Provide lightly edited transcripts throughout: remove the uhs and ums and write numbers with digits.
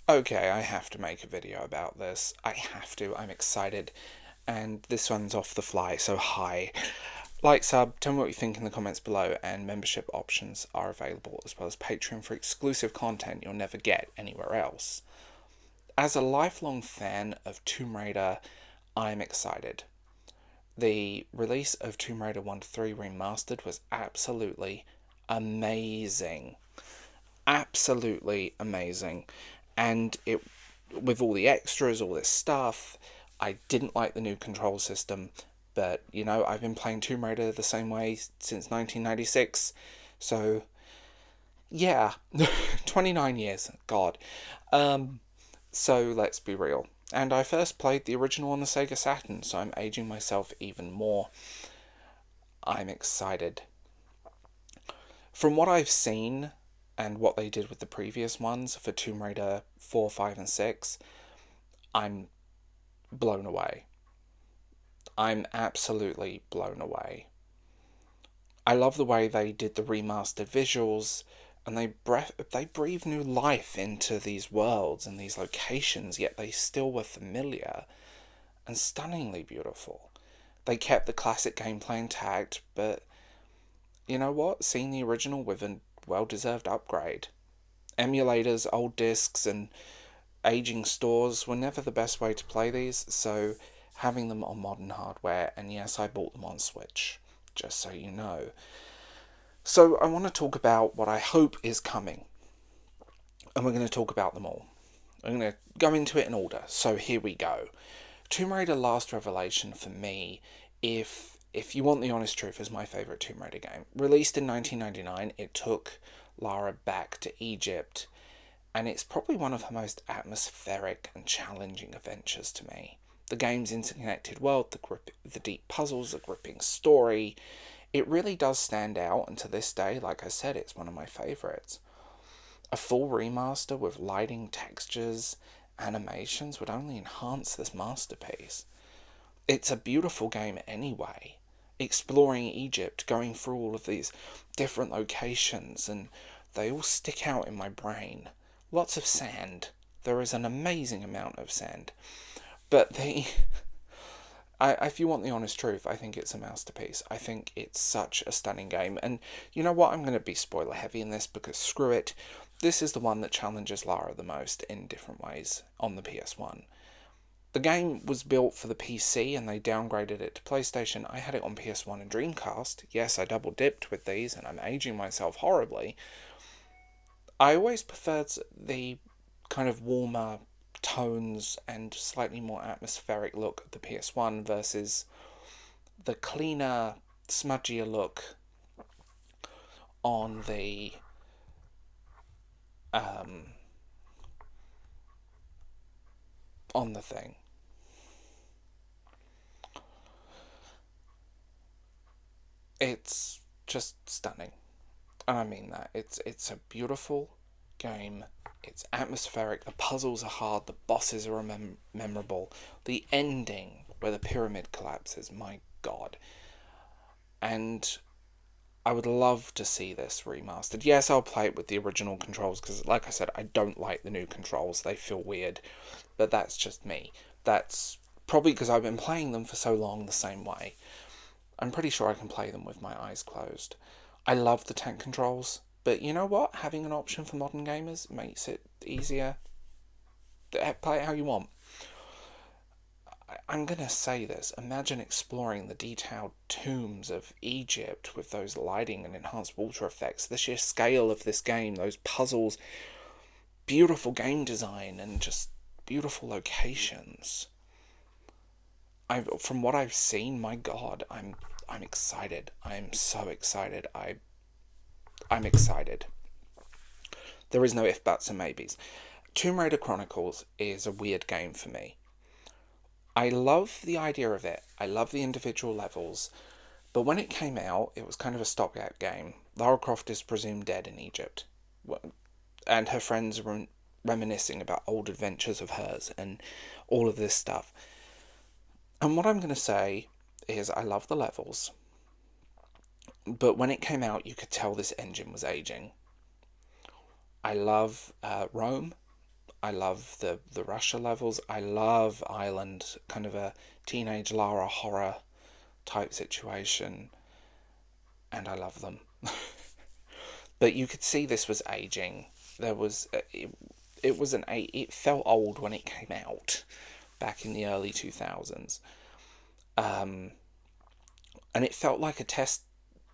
Okay, I have to make a video about this. I have to. I'm excited. And this one's off the fly, so hi. Like, sub, tell me what you think in the comments below, and membership options are available, as well as Patreon for exclusive content you'll never get anywhere else. As a lifelong fan of Tomb Raider, I'm excited. The release of Tomb Raider 1 to 3 Remastered was absolutely amazing. Absolutely amazing. And it, with all the extras, all this stuff, I didn't like the new control system, but I've been playing Tomb Raider the same way since 1996, so yeah, 29 years, God. So let's be real. And I first played the original on the Sega Saturn, so I'm aging myself even more. I'm excited. From what I've seen and what they did with the previous ones for Tomb Raider 4, 5, and 6, I'm blown away. I'm absolutely blown away. I love the way they did the remastered visuals, and they breathe new life into these worlds and these locations, yet they still were familiar and stunningly beautiful. They kept the classic gameplay intact, but you know what? Seeing the original with a well-deserved upgrade. Emulators, old discs, and aging stores were never the best way to play these, so having them on modern hardware, and yes, I bought them on Switch, just so you know. So I want to talk about what I hope is coming, and we're going to talk about them all. I'm going to go into it in order, so here we go. Tomb Raider Last Revelation, for me, if you want the honest truth, is my favourite Tomb Raider game. Released in 1999, it took Lara back to Egypt, and it's probably one of the most atmospheric and challenging adventures to me. The game's interconnected world, the deep puzzles, the gripping story, it really does stand out, and to this day, like I said, it's one of my favourites. A full remaster with lighting, textures, animations would only enhance this masterpiece. It's a beautiful game anyway. Exploring Egypt, going through all of these different locations, and they all stick out in my brain. Lots of sand. There is an amazing amount of sand. But if you want the honest truth, I think it's a masterpiece. I think it's such a stunning game. And you know what? I'm going to be spoiler heavy in this because screw it. This is the one that challenges Lara the most in different ways on the PS1. The game was built for the PC and they downgraded it to PlayStation. I had it on PS1 and Dreamcast. Yes, I double dipped with these and I'm aging myself horribly. I always preferred the kind of warmer tones and slightly more atmospheric look of the PS1 versus the cleaner, smudgier look on the on the thing. It's just stunning. And I mean that. It's a beautiful game. It's atmospheric. The puzzles are hard. The bosses are memorable. The ending where the pyramid collapses, my god. And I would love to see this remastered. Yes, I'll play it with the original controls because, like I said, I don't like the new controls. They feel weird. But that's just me. That's probably because I've been playing them for so long the same way. I'm pretty sure I can play them with my eyes closed. I love the tank controls, but you know what? Having an option for modern gamers makes it easier. Play it how you want. I'm going to say this. Imagine exploring the detailed tombs of Egypt with those lighting and enhanced water effects, the sheer scale of this game, those puzzles, beautiful game design, and just beautiful locations. From what I've seen, my god, I'm excited. I'm so excited. I'm excited. There is no if, buts, and maybes. Tomb Raider Chronicles is a weird game for me. I love the idea of it. I love the individual levels. But when it came out, it was kind of a stopgap game. Lara Croft is presumed dead in Egypt. And her friends are reminiscing about old adventures of hers and all of this stuff. And what I'm going to say is I love the levels. But when it came out, you could tell this engine was aging. I love Rome. I love the Russia levels. I love Island, kind of a teenage Lara horror type situation, and I love them. But you could see this was aging. There was it was an it felt old when it came out back in the early 2000s. Um, and it felt like a test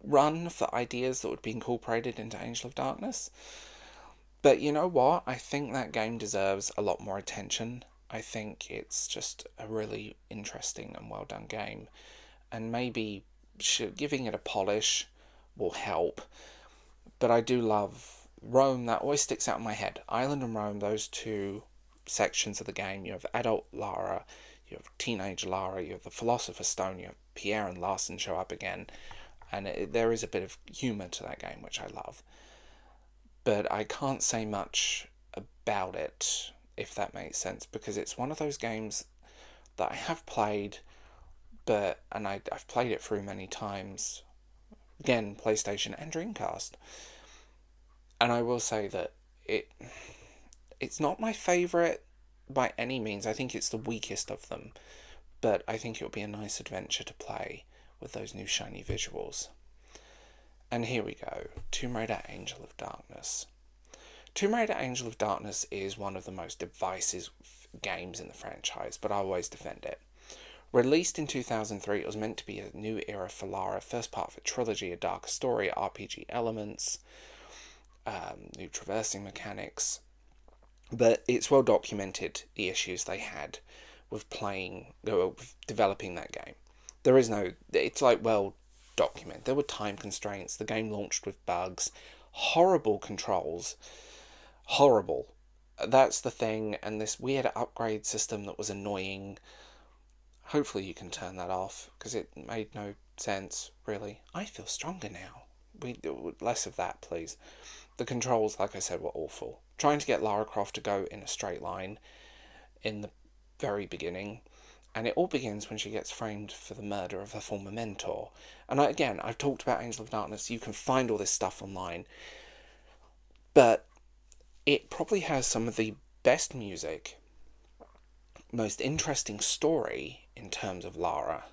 run for ideas that would be incorporated into Angel of Darkness. But you know what? I think that game deserves a lot more attention. I think it's just a really interesting and well done game. And maybe giving it a polish will help. But I do love Rome. That always sticks out in my head. Island and Rome, those two sections of the game. You have adult Lara, you have teenage Lara, you have the Philosopher's Stone, you have Pierre and Larson show up again. And there is a bit of humour to that game, which I love. But I can't say much about it, if that makes sense, because it's one of those games that I have played, and I've played it through many times. Again, PlayStation and Dreamcast. And I will say that it's not my favourite by any means. I think it's the weakest of them. But I think it would be a nice adventure to play with those new shiny visuals. And here we go, Tomb Raider Angel of Darkness. Tomb Raider Angel of Darkness is one of the most divisive games in the franchise, but I always defend it. Released in 2003, it was meant to be a new era for Lara, first part of a trilogy, a darker story, RPG elements, new traversing mechanics. But it's well documented the issues they had with developing that game. It's like well documented. There were time constraints. The game launched with bugs, horrible controls, horrible. That's the thing, and this weird upgrade system that was annoying. Hopefully you can turn that off, because it made no sense, really. I feel stronger now. Less of that, please. The controls, like I said, were awful. Trying to get Lara Croft to go in a straight line in the very beginning, and it all begins when she gets framed for the murder of her former mentor. And I've talked about Angel of Darkness. You can find all this stuff online, but it probably has some of the best music, most interesting story in terms of Lara.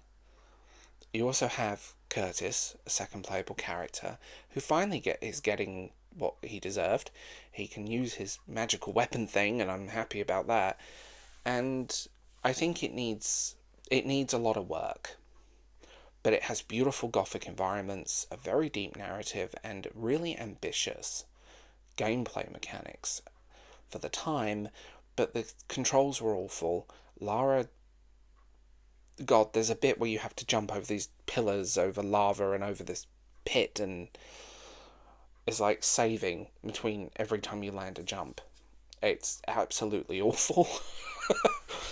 You also have Curtis, a second playable character, who finally is getting what he deserved. He can use his magical weapon thing, and I'm happy about that. And I think it needs a lot of work. But it has beautiful gothic environments, a very deep narrative, and really ambitious gameplay mechanics for the time, but the controls were awful. Lara, God, there's a bit where you have to jump over these pillars, over lava, and over this pit, and it's like saving between every time you land a jump. It's absolutely awful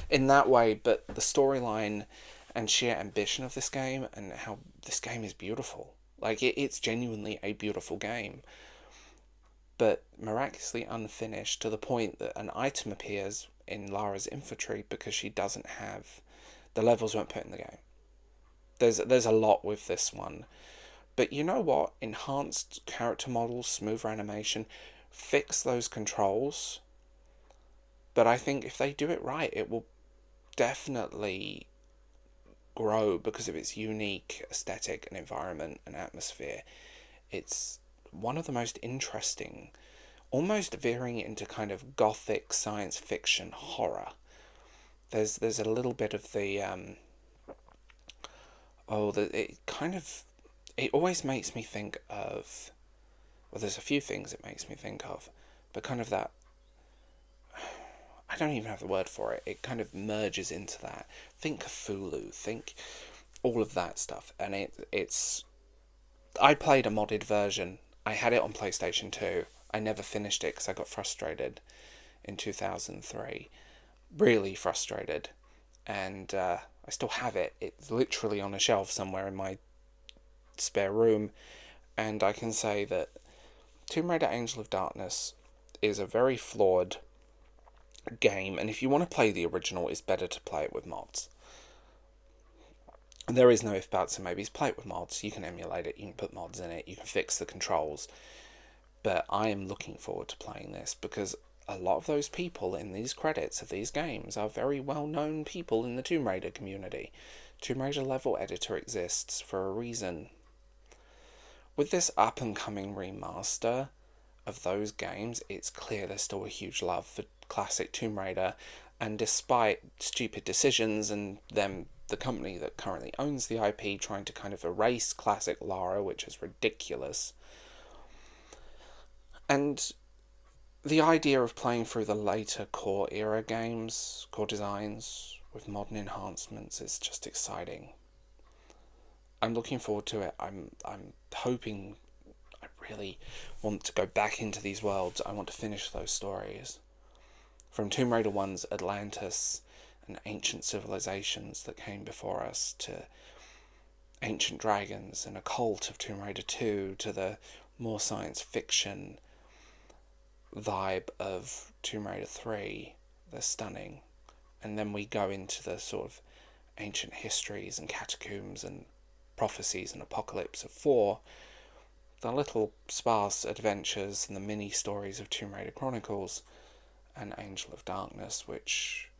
in that way, but the storyline and sheer ambition of this game, and how this game is beautiful. Like, it's genuinely a beautiful game, but miraculously unfinished, to the point that an item appears in Lara's inventory because she doesn't have... the levels weren't put in the game. There's a lot with this one. But you know what? Enhanced character models, smoother animation, fix those controls. But I think if they do it right, it will definitely grow because of its unique aesthetic and environment and atmosphere. It's one of the most interesting, almost veering into kind of gothic science fiction horror. There's a little bit of the it always makes me think of, well, there's a few things it makes me think of, but kind of that, I don't even have the word for it. It kind of merges into that. Think Cthulhu, think all of that stuff, and it's. I played a modded version. I had it on PlayStation 2. I never finished it because I got frustrated in 2003. Really frustrated, and I still have it. It's literally on a shelf somewhere in my spare room, and I can say that Tomb Raider Angel of Darkness is a very flawed game, and if you want to play the original, it's better to play it with mods. There is no if, buts, and maybes. Play it with mods. You can emulate it, you can put mods in it, you can fix the controls. But I am looking forward to playing this because a lot of those people in these credits of these games are very well-known people in the Tomb Raider community. Tomb Raider level editor exists for a reason. With this up-and-coming remaster of those games, it's clear there's still a huge love for classic Tomb Raider, and despite stupid decisions and the company that currently owns the IP trying to kind of erase classic Lara, which is ridiculous, and the idea of playing through the later core era games, core designs, with modern enhancements is just exciting. I'm looking forward to it. I'm hoping. I really want to go back into these worlds. I want to finish those stories. From Tomb Raider 1's Atlantis and ancient civilizations that came before us, to ancient dragons and a cult of Tomb Raider 2, to the more science fiction vibe of Tomb Raider 3. They're stunning. And then we go into the sort of ancient histories and catacombs and prophecies and apocalypse of 4, the little sparse adventures and the mini stories of Tomb Raider Chronicles and Angel of Darkness, which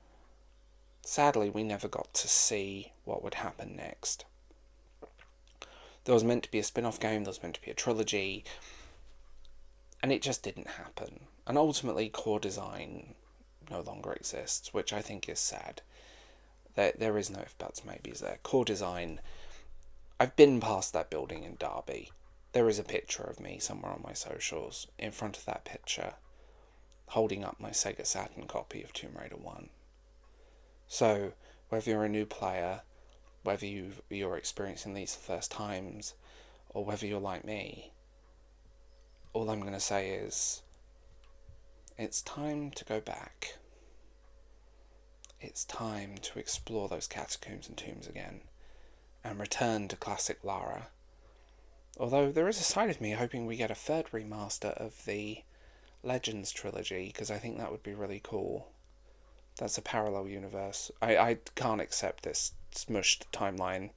sadly we never got to see what would happen next. There was meant to be a spin-off game, there was meant to be a trilogy, and it just didn't happen. And ultimately, core design no longer exists, which I think is sad. There is no if, buts, maybes there. Core design, I've been past that building in Derby. There is a picture of me somewhere on my socials, in front of that picture, holding up my Sega Saturn copy of Tomb Raider 1. So, whether you're a new player, whether you're experiencing these for the first times, or whether you're like me, all I'm going to say is, it's time to go back. It's time to explore those catacombs and tombs again, and return to classic Lara. Although there is a side of me hoping we get a third remaster of the Legends trilogy, because I think that would be really cool. That's a parallel universe. I can't accept this smushed timeline,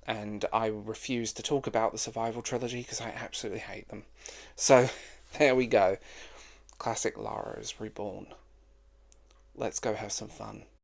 and I refuse to talk about the Survival trilogy because I absolutely hate them. So, there we go. Classic Lara is reborn. Let's go have some fun.